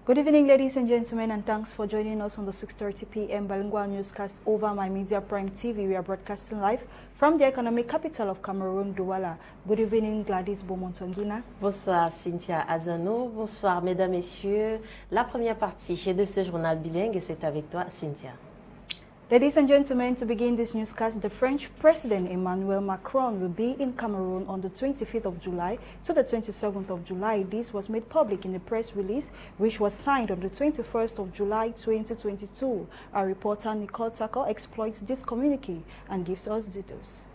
Good evening, ladies and gentlemen, and thanks for joining us on the 6:30 p.m. Bilingual Newscast over My Media Prime TV. We are broadcasting live from the economic capital of Cameroon, Douala. Good evening, Gladyse Bomotoguina. Bonsoir, Cynthia Azanu. Bonsoir, mesdames, messieurs. La première partie de ce journal bilingue, c'est avec toi, Cynthia. Ladies and gentlemen, to begin this newscast, the French President Emmanuel Macron will be in Cameroon on the 25th of July to the 27th of July. This was made public in a press release, which was signed on the 21st of July 2022. Our reporter Nicole Tako exploits this communique and gives us details.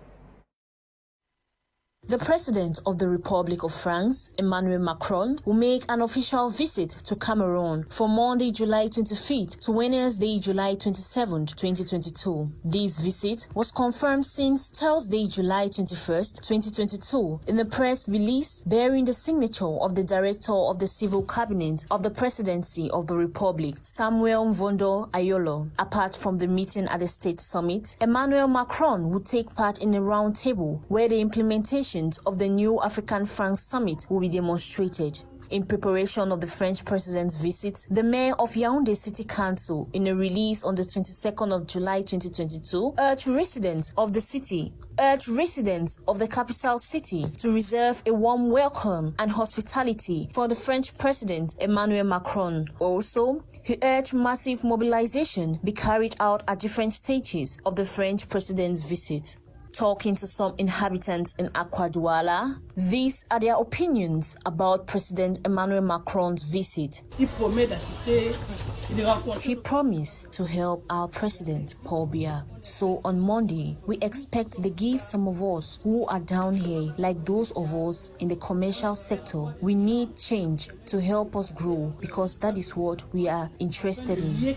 The President of the Republic of France, Emmanuel Macron, will make an official visit to Cameroon from Monday, July 25th to Wednesday, July 27th, 2022. This visit was confirmed since Thursday, July 21st, 2022, in a press release bearing the signature of the Director of the Civil Cabinet of the Presidency of the Republic, Samuel Mvondo Ayolo. Apart from the meeting at the State Summit, Emmanuel Macron will take part in a roundtable where the implementation of the new African-France Summit will be demonstrated. In preparation of the French President's visit, the Mayor of Yaoundé City Council, in a release on the 22nd of July 2022, urged residents of the capital city to reserve a warm welcome and hospitality for the French President Emmanuel Macron. Also, he urged massive mobilization be carried out at different stages of the French President's visit. Talking to some inhabitants in Accra Douala, these are their opinions about President Emmanuel Macron's visit. He promised to help our president, Paul Biya. So on Monday, we expect to give some of us who are down here, like those of us in the commercial sector. We need change to help us grow because that is what we are interested in.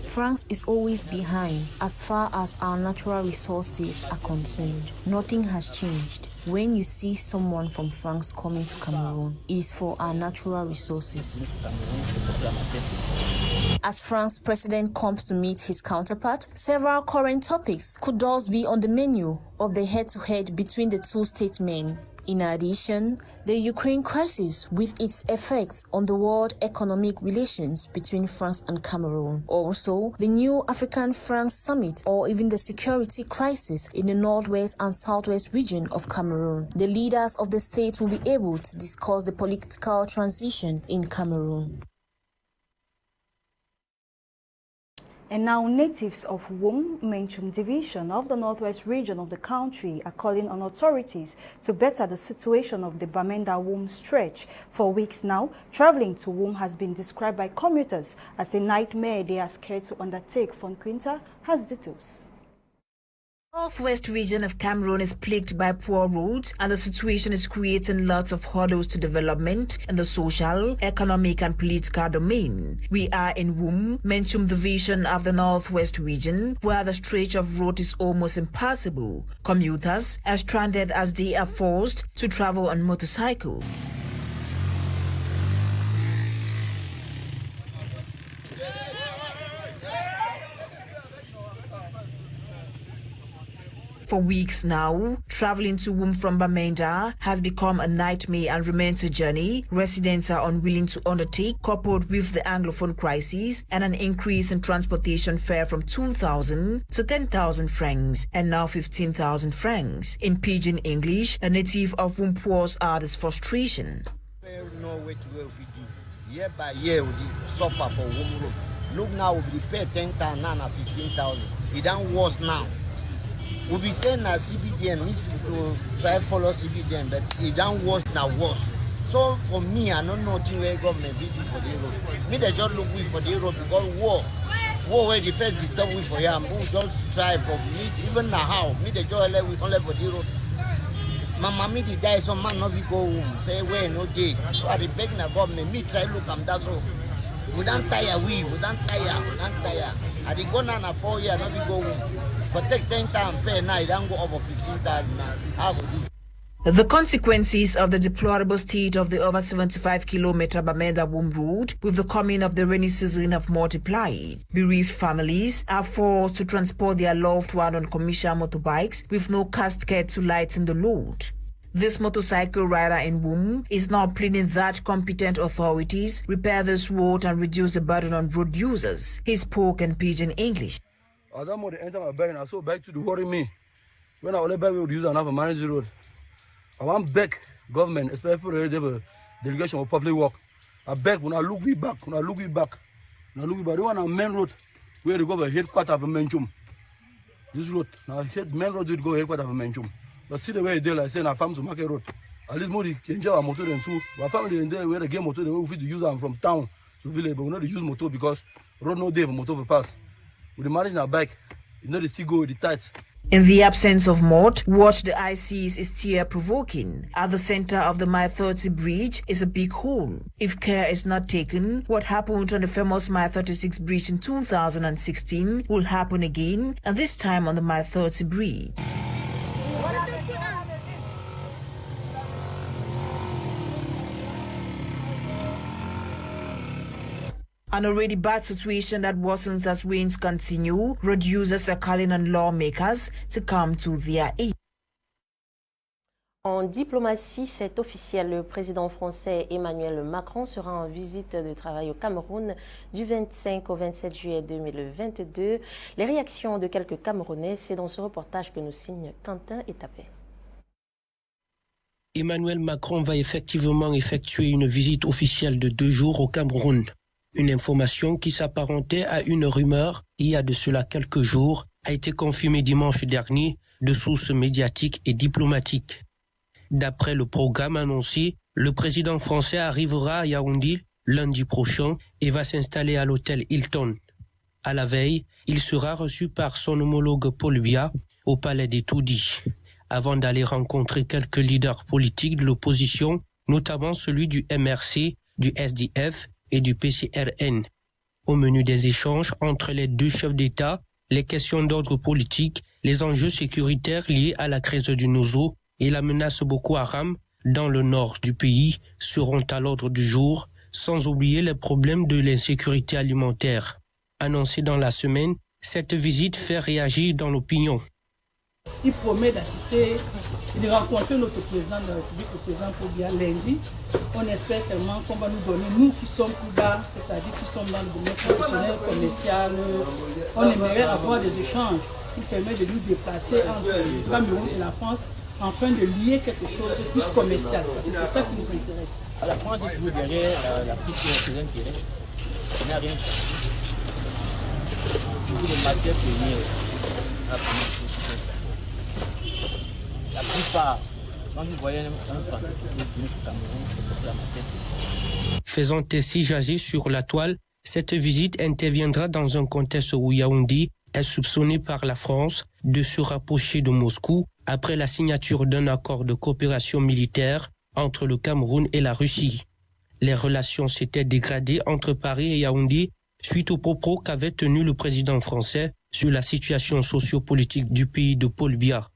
France is always behind as far as our natural resources are concerned. Nothing has changed. When you see someone from France coming to Cameroon, it is for our natural resources. As France's president comes to meet his counterpart, several current topics could thus be on the menu of the head-to-head between the two statesmen. In addition, the Ukraine crisis with its effects on the world economic relations between France and Cameroon. Also, the new African-France Summit or even the security crisis in the northwest and southwest region of Cameroon. The leaders of the state will be able to discuss the political transition in Cameroon. And now natives of Wum Menchum division of the northwest region of the country are calling on authorities to better the situation of the Bamenda-Wum stretch. For weeks now, traveling to Wum has been described by commuters as a nightmare they are scared to undertake. Fonquinta has details. The northwest region of Cameroon is plagued by poor roads, and the situation is creating lots of hurdles to development in the social, economic and political domain. We are in Wum, Menchum division of the northwest region, where the stretch of road is almost impassable. Commuters are stranded as they are forced to travel on motorcycle. For weeks now, traveling to Wum from Bamenda has become a nightmare and remains a journey residents are unwilling to undertake, coupled with the Anglophone crisis and an increase in transportation fare from 2,000 to 10,000 francs and now 15,000 francs. In pidgin English, a native of Wum pours out his frustration. No way to go if we do. Year by year, we suffer for Wum Road. Look now, we pay 10,000 now 15,000. It don't worse now. We'll be saying that CBDM needs to try follow CBDM, but it don't worse now worse. So for me, I don't know where government will do for the road. Me they just look for the road because war where the first disturb we for him. We just try for me even now how me they just let we only for the road. Mama me the die some man not we go home say where no day. So I beg the government me try look am that's all. We don't tire we don't tire. I dey go now 4 years not we go home. For take 10,000 pay now, it don't go over 15,000 now. How would you? The consequences of the deplorable state of the over 75-kilometer Bamenda-Wum route with the coming of the rainy season have multiplied. Bereaved families are forced to transport their loved one on commercial motorbikes with no casket to lighten the load. This motorcycle rider in Wum is now pleading that competent authorities repair this road and reduce the burden on road users. He spoke in pidgin English. I don't want to enter my bag and I saw back to worry me. When I will back, we would use another manage the road. I want back government, especially the delegation of public work. I beg when I look we back, when I look back, the one on main road where they go the headquarters of Menchum. This road, now main road would go headquarters of Menchum. But see the way they like saying I farm to market road. At least more can enjoy a motor than two. My family in there where they get motor, they will fit to use them from town to village, but we not use motor because road no day for motor for pass. With the managing our bike, you know they still go with the tight. In the absence of mud, what the eye sees is tear-provoking. At the center of the My-30 bridge is a big hole. If care is not taken, what happened on the famous My-36 bridge in 2016 will happen again, and this time on the My-30 bridge. An already bad situation that worsens as rains continue, road users are calling on lawmakers to come to their aid. En diplomatie, c'est officiel. Le président français Emmanuel Macron sera en visite de travail au Cameroun du 25 au 27 juillet 2022. Les réactions de quelques Camerounais, c'est dans ce reportage que nous signe Quentin Etapé. Emmanuel Macron va effectivement effectuer une visite officielle de 2 jours au Cameroun. Une information qui s'apparentait à une rumeur il y a de cela quelques jours a été confirmée dimanche dernier de sources médiatiques et diplomatiques. D'après le programme annoncé, le président français arrivera à Yaoundé lundi prochain et va s'installer à l'hôtel Hilton. À la veille, il sera reçu par son homologue Paul Biya au palais des Toudis, avant d'aller rencontrer quelques leaders politiques de l'opposition, notamment celui du MRC, du SDF et du PCRN. Au menu des échanges entre les deux chefs d'État, les questions d'ordre politique, les enjeux sécuritaires liés à la crise du Nozo et la menace Boko Haram dans le nord du pays seront à l'ordre du jour, sans oublier les problèmes de l'insécurité alimentaire. Annoncé dans la semaine, cette visite fait réagir dans l'opinion. Il promet d'assister et de rencontrer notre président de la République, le président Pobia, lundi. On espère seulement qu'on va nous donner, nous qui sommes plus bas, c'est-à-dire qui sommes dans le domaine professionnel, commercial, on aimerait avoir des échanges qui permettent de nous déplacer entre le Cameroun et la France afin de lier quelque chose de plus commercial, parce que c'est ça qui nous intéresse. La France est toujours derrière l'Afrique qui est un intérêt. Il n'y a rien. Toujours les matières premières. La plupart, quand vous voyez un Français qui est venu au Cameroun, c'est la matière. Faisant ainsi jaser sur la toile, cette visite interviendra dans un contexte où Yaoundé est soupçonné par la France de se rapprocher de Moscou après la signature d'un accord de coopération militaire entre le Cameroun et la Russie. Les relations s'étaient dégradées entre Paris et Yaoundé suite aux propos qu'avait tenus le président français sur la situation sociopolitique du pays de Paul Biya.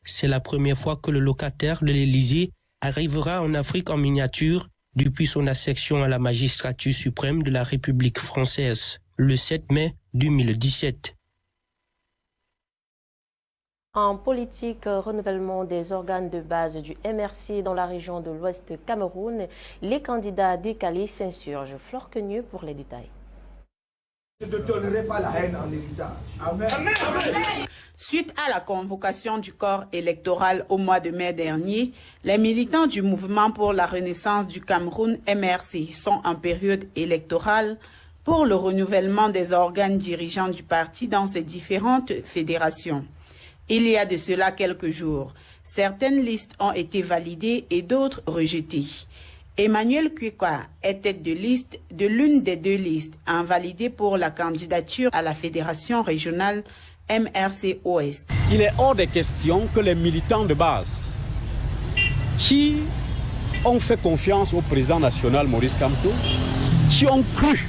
C'est la première fois que le locataire de l'Élysée arrivera en Afrique en miniature depuis son accession à la magistrature suprême de la République française, le 7 mai 2017. En politique, renouvellement des organes de base du MRC dans la région de l'Ouest Cameroun, les candidats décalés s'insurgent. Flore Quenieux pour les détails. Je ne donnerai pas la haine en héritage. Amen. Amen. Suite à la convocation du corps électoral au mois de mai dernier, les militants du mouvement pour la renaissance du Cameroun MRC sont en période électorale pour le renouvellement des organes dirigeants du parti dans ses différentes fédérations. Il y a de cela quelques jours, certaines listes ont été validées et d'autres rejetées. Emmanuel Kwekwa est tête de liste de l'une des deux listes invalidées pour la candidature à la fédération régionale MRC Ouest. Il est hors des questions que les militants de base qui ont fait confiance au président national Maurice Kamto, qui ont cru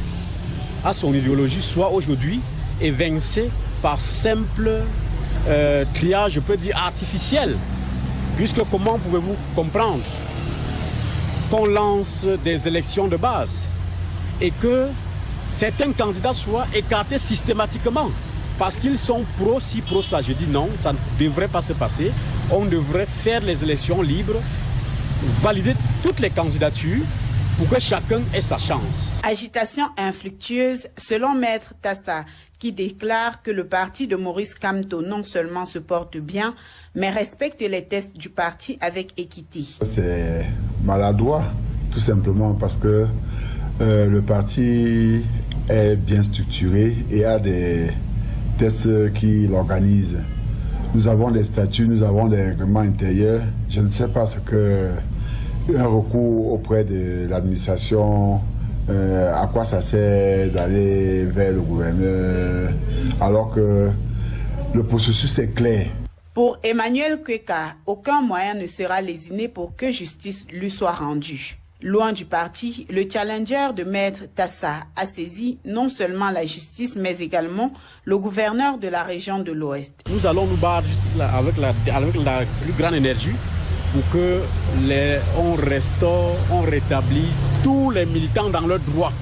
à son idéologie, soient aujourd'hui évincés par simple triage, je peux dire artificiel. Puisque comment pouvez-vous comprendre qu'on lance des élections de base et que certains candidats soient écartés systématiquement parce qu'ils sont pro-ci, pro-ça. Je dis non, ça ne devrait pas se passer. on devrait faire les élections libres, valider toutes les candidatures pour que chacun ait sa chance. Agitation infructueuse selon Maître Tassa, qui déclare que le parti de Maurice Kamto non seulement se porte bien, mais respecte les tests du parti avec équité. C'est maladroit, tout simplement parce que le parti est bien structuré et a des tests qui l'organisent. Nous avons des statuts, nous avons des règlements intérieurs. Je ne sais pas ce que un recours auprès de l'administration, à quoi ça sert d'aller vers le gouverneur, alors que le processus est clair. Pour Emmanuel Kweka, aucun moyen ne sera lésiné pour que justice lui soit rendue. Loin du parti, le challenger de Maître Tassa a saisi non seulement la justice, mais également le gouverneur de la région de l'Ouest. Nous allons nous battre avec la plus grande énergie pour que on rétablit tous les militants dans leurs droits.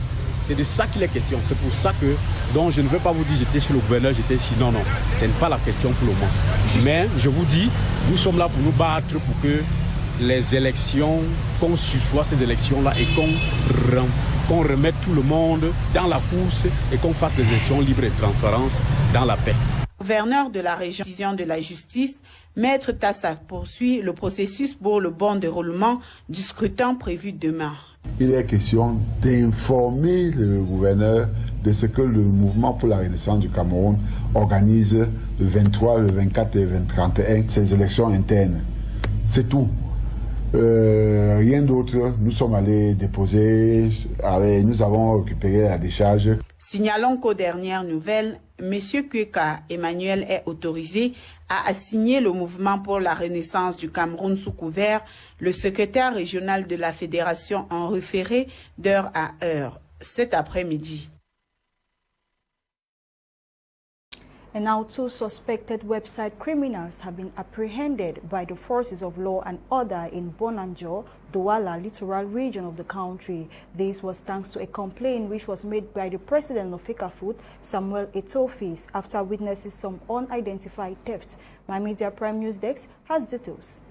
C'est de ça qu'il est question. C'est pour ça que donc je ne veux pas vous dire j'étais chez le gouverneur, j'étais ici. Non, non, ce n'est pas la question pour le moment. Mais je vous dis, nous sommes là pour nous battre pour que les élections, qu'on sussoit ces élections-là et qu'on remette tout le monde dans la course et qu'on fasse des élections libres et transparentes dans la paix. Gouverneur de la région de la justice, Maître Tassa poursuit le processus pour le bon déroulement du scrutin prévu demain. Il est question d'informer le gouverneur de ce que le mouvement pour la renaissance du Cameroun organise le 23, le 24 et le 31, ces élections internes. C'est tout. Rien d'autre. Nous sommes allés déposer, nous avons récupéré la décharge. Signalons qu'aux dernières nouvelles, M. Kweka Emmanuel est autorisé à assigner le mouvement pour la renaissance du Cameroun sous couvert le secrétaire régional de la fédération en référé d'heure à heure cet après-midi. And now 2 suspected website criminals have been apprehended by the forces of law and order in Bonanjo, Douala littoral region of the country. This was thanks to a complaint which was made by the president of FECAFOOD, Samuel Etofis, after witnessing some unidentified thefts. My Media Prime News Desk has details.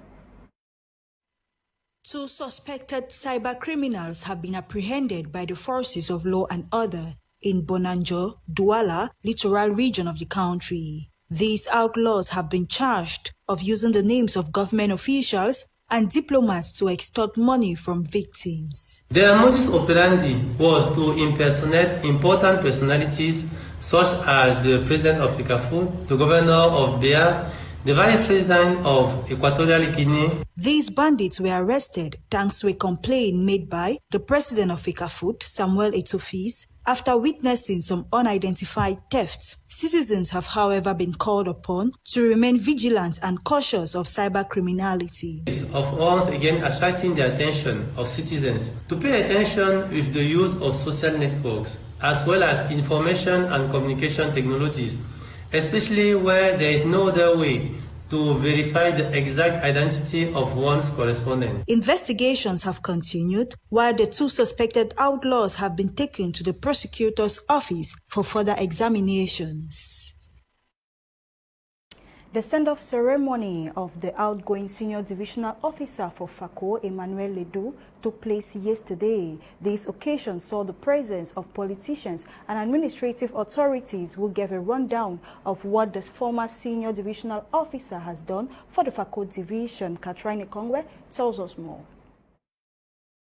2 suspected cyber criminals have been apprehended by the forces of law and order in Bonanjo, Douala, littoral region of the country. These outlaws have been charged of using the names of government officials and diplomats to extort money from victims. Their modus operandi was to impersonate important personalities such as the president of FECAFOOD, the governor of Bia, the vice president of Equatorial Guinea. These bandits were arrested thanks to a complaint made by the president of FECAFOOD, Samuel Etofis, after witnessing some unidentified thefts. Citizens have, however, been called upon to remain vigilant and cautious of cyber criminality. Of once again attracting the attention of citizens to pay attention with the use of social networks, as well as information and communication technologies, especially where there is no other way to verify the exact identity of one's correspondent. Investigations have continued, while the 2 suspected outlaws have been taken to the prosecutor's office for further examinations. The send-off ceremony of the outgoing senior divisional officer for FACO, Emmanuel Ledoux, took place yesterday. This occasion saw the presence of politicians and administrative authorities who gave a rundown of what the former senior divisional officer has done for the FACO division. Katrine Kongwe tells us more.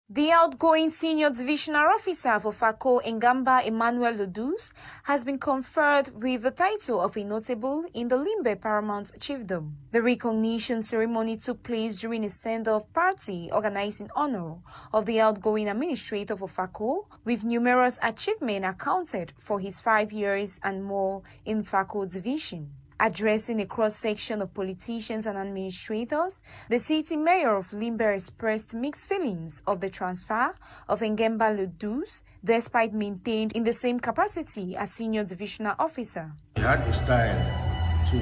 The outgoing senior divisional officer for FACO Ngamba, Emmanuel Ledoux, has been conferred with the title of a notable in the Limbe Paramount Chiefdom. The recognition ceremony took place during a send-off party organized in honor of the outgoing administrator for FACO, with numerous achievements accounted for his 5 years and more in FACO division. Addressing a cross-section of politicians and administrators, the city mayor of Limbe expressed mixed feelings of the transfer of Ngamba Ledoux, despite maintained in the same capacity as senior divisional officer. He had a style to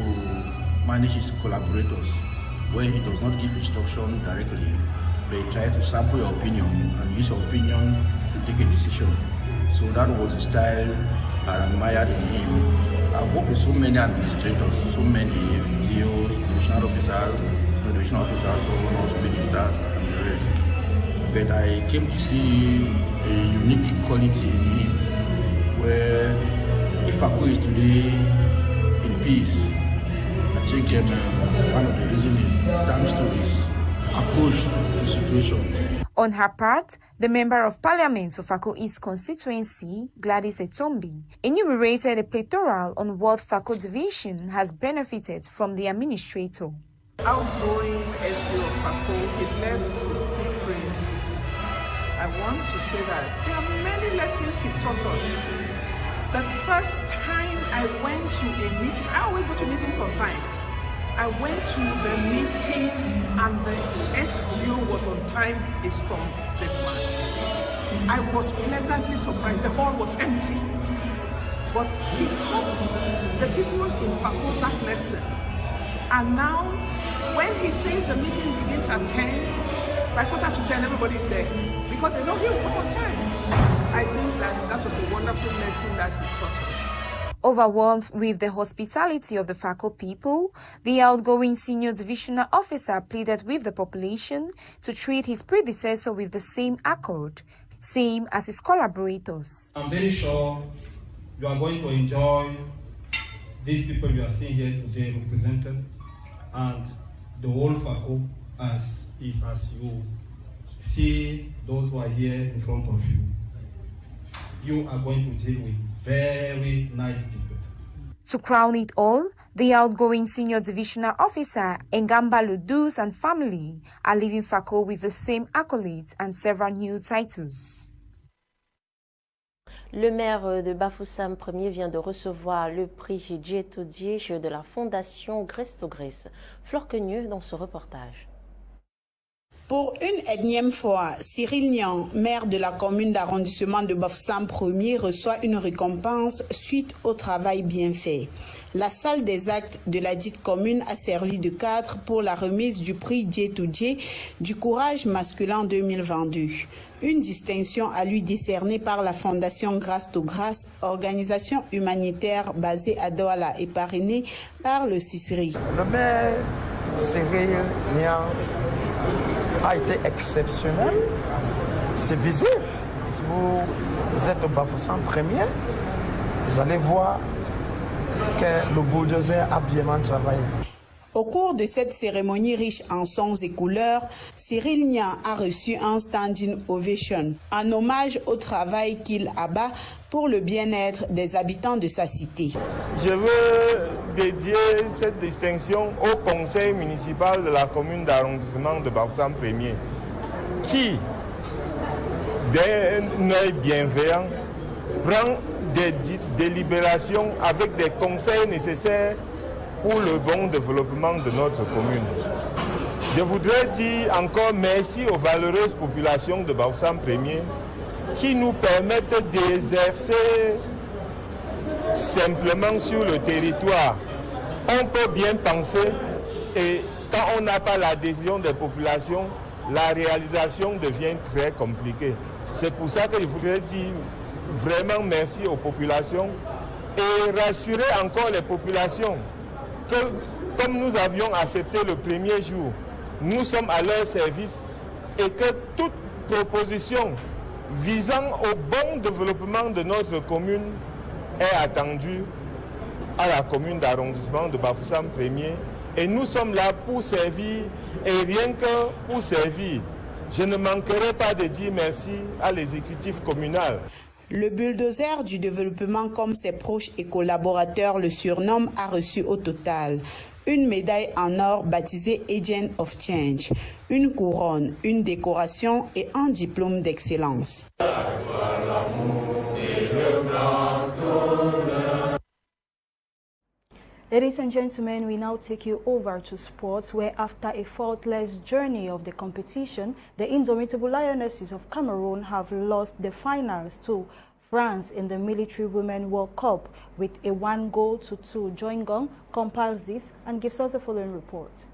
manage his collaborators, where he does not give instructions directly, but he tries to sample your opinion and use your opinion to take a decision. So that was the style I admired in him. I've worked with so many administrators, so many DOs, divisional officers, the division officers, governors, ministers, and the rest. But I came to see a unique quality in him, where if FACO is today in peace, I think one of the reasons is thanks to his approach to the situation. On her part, the Member of Parliament for FACO East constituency, Gladyse, enumerated a plethora on what FACO division has benefited from the administrator. Outgoing SC of FACO, he left his footprints. I want to say that there are many lessons he taught us. The first time I went to a meeting, I always go to meetings on time. I went to the meeting and the STO was on time, is from this man. I was pleasantly surprised, the hall was empty. But he taught the people in FACO that lesson. And now, when he says the meeting begins at 10, by 9:45, everybody is there. Because they know he will come on time. I think that was a wonderful lesson that he taught us. Overwhelmed with the hospitality of the FACO people, the outgoing senior divisional officer pleaded with the population to treat his predecessor with the same accord, same as his collaborators. I'm very sure you are going to enjoy these people you are seeing here today represented, and the whole FACO as you see those who are here in front of you. You are going to deal with very nice people. To crown it all, the outgoing senior divisional officer, Ngamba Ludus and family are leaving FACO with the same accolades and several new titles. Le maire de Bafoussam Ier vient de recevoir le prix Djetodié de la fondation Grèce. Flore Quenieux dans ce reportage. Pour une énième fois, Cyril Nian, maire de la commune d'arrondissement de Bafoussam Ier, reçoit une récompense suite au travail bien fait. La salle des actes de la dite commune a servi de cadre pour la remise du prix Djetodié du courage masculin 2022. Une distinction à lui décernée par la fondation Grâce to Grâce, organisation humanitaire basée à Douala et parrainée par le CICRI. Le maire Cyril Nian a été exceptionnel, c'est visible. Si vous êtes au Bafoussam Ier, vous allez voir que le bulldozer a bien travaillé. Au cours de cette cérémonie riche en sons et couleurs, Cyril Nian a reçu un standing ovation en hommage au travail qu'il abat pour le bien-être des habitants de sa cité. Je veux dédier cette distinction au conseil municipal de la commune d'arrondissement de Bafoussam Ier, qui, d'un œil bienveillant, prend des délibérations avec des conseils nécessaires pour le bon développement de notre commune. Je voudrais dire encore merci aux valeureuses populations de Bafoussam Ier qui nous permettent d'exercer simplement sur le territoire. On peut bien penser, et quand on n'a pas l'adhésion des populations, la réalisation devient très compliquée. C'est pour ça que je voudrais dire vraiment merci aux populations et rassurer encore les populations que, comme nous avions accepté le premier jour, nous sommes à leur service et que toute proposition visant au bon développement de notre commune est attendue à la commune d'arrondissement de Bafoussam Ier. Et nous sommes là pour servir et rien que pour servir. Je ne manquerai pas de dire merci à l'exécutif communal. Le bulldozer du développement, comme ses proches et collaborateurs le surnomment, a reçu au total une médaille en or baptisée Agent of Change, une couronne, une décoration et un diplôme d'excellence. Ladies and gentlemen, we now take you over to sports, where after a faultless journey of the competition, the indomitable Lionesses of Cameroon have lost the finals to France in the Military Women World Cup with a 1-2. Join Gong compiles this and gives us the following report.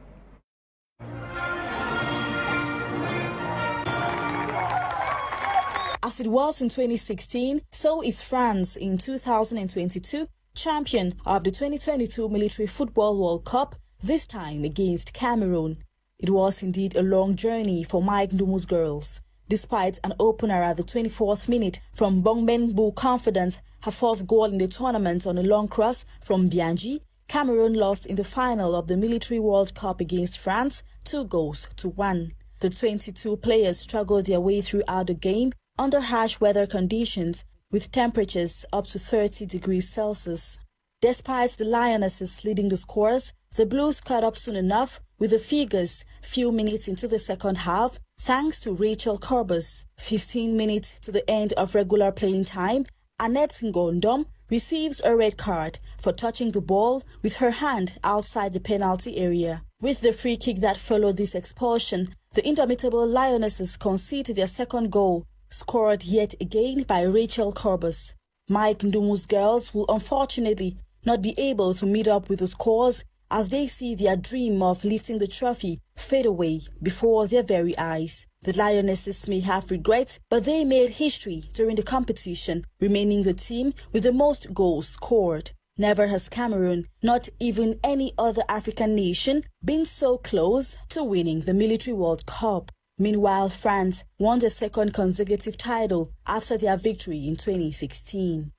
As it was in 2016, so is France in 2022, champion of the 2022 Military Football World Cup, this time against Cameroon. It was indeed a long journey for Mike Ndumu's girls. Despite an opener at the 24th minute from Bongben Bu Confidence, her fourth goal in the tournament on a long cross from Bianji, Cameroon lost in the final of the Military World Cup against France 2-1. The 22 players struggled their way throughout the game under harsh weather conditions with temperatures up to 30 degrees Celsius. Despite the Lionesses leading the scores, the Blues caught up soon enough with the figures few minutes into the second half thanks to Rachel Corbus. 15 minutes to the end of regular playing time, Annette Ngondom receives a red card for touching the ball with her hand outside the penalty area. With the free kick that followed this expulsion, the indomitable Lionesses conceded their second goal, scored yet again by Rachel Corbus. Mike Ndumu's girls will unfortunately not be able to meet up with the scores as they see their dream of lifting the trophy fade away before their very eyes. The Lionesses may have regrets, but they made history during the competition, remaining the team with the most goals scored. Never has Cameroon, not even any other African nation, been so close to winning the Military World Cup. Meanwhile, France won the second consecutive title after their victory in 2016.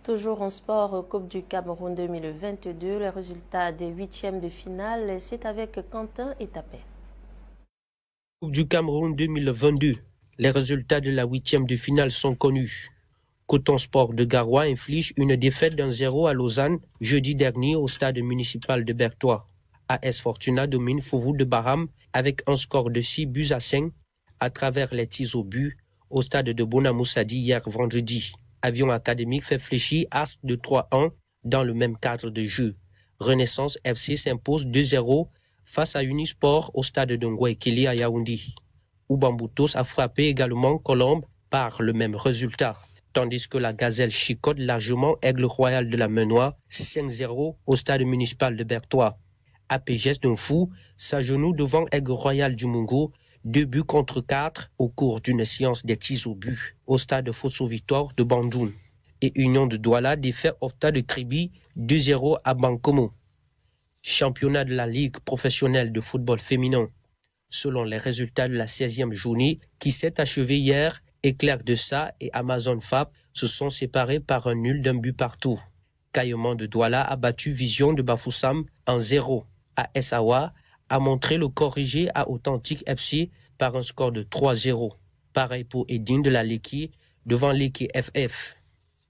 Toujours en sport, Coupe du Cameroun 2022, le résultat des huitièmes de finale, c'est avec Quentin Etapé. Coupe du Cameroun 2022, les résultats de la huitième de finale sont connus. Coton Sport de Garoua inflige une défaite d'1-0 à Lausanne jeudi dernier au stade municipal de Berthois. AS Fortuna domine Fouvou de Baham avec un score de 6-5 à travers les tirs au but au stade de Bonamoussadi hier vendredi. Avion Académique fait fléchir As de 3-1 dans le même cadre de jeu. Renaissance FC s'impose 2-0 face à Unisport au stade de Ngouaikili à Yaoundé. Ubambutos a frappé également Colombe par le même résultat. Tandis que la Gazelle chicote largement Aigle Royal de la Menoie 5-0 au stade municipal de Berthois. APGS d'un fou s'agenouille devant Aigle Royal du Mungo 2-4 au cours d'une séance des tirs au but au stade Fosso Victoire de Bandoun. Et Union de Douala défait Opta de Kribi 2-0 à Bankomo. Championnat de la Ligue professionnelle de football féminin. Selon les résultats de la 16e journée qui s'est achevée hier, Éclair de Sa et Amazon Fab se sont séparés par un nul d'un but partout. Caillement de Douala a battu Vision de Bafoussam en 0. AS Awa a montré le corrigé à Authentique FC par un score de 3-0. Pareil pour Edine de la Leki devant Leki FF.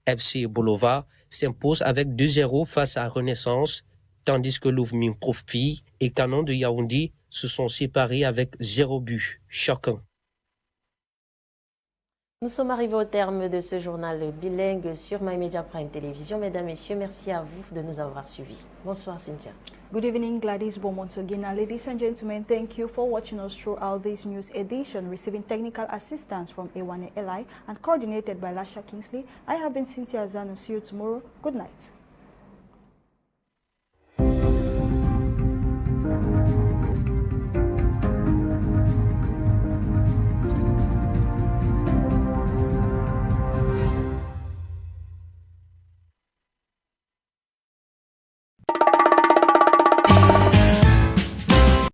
FC Bolova s'impose avec 2-0 face à Renaissance, tandis que Louvmin Profi et Canon de Yaoundé se sont séparés avec 0 but chacun. Nous sommes arrivés au terme de ce journal bilingue sur MyMedia Prime Télévision. Mesdames, Messieurs, merci à vous de nous avoir suivis. Bonsoir Cynthia. Good evening, Gladyse, Bomotoguina. Ladies and gentlemen, thank you for watching us throughout this news edition, receiving technical assistance from A1 Eli and coordinated by Lasha Kingsley. I have been Cynthia Azanu. See you tomorrow. Good night.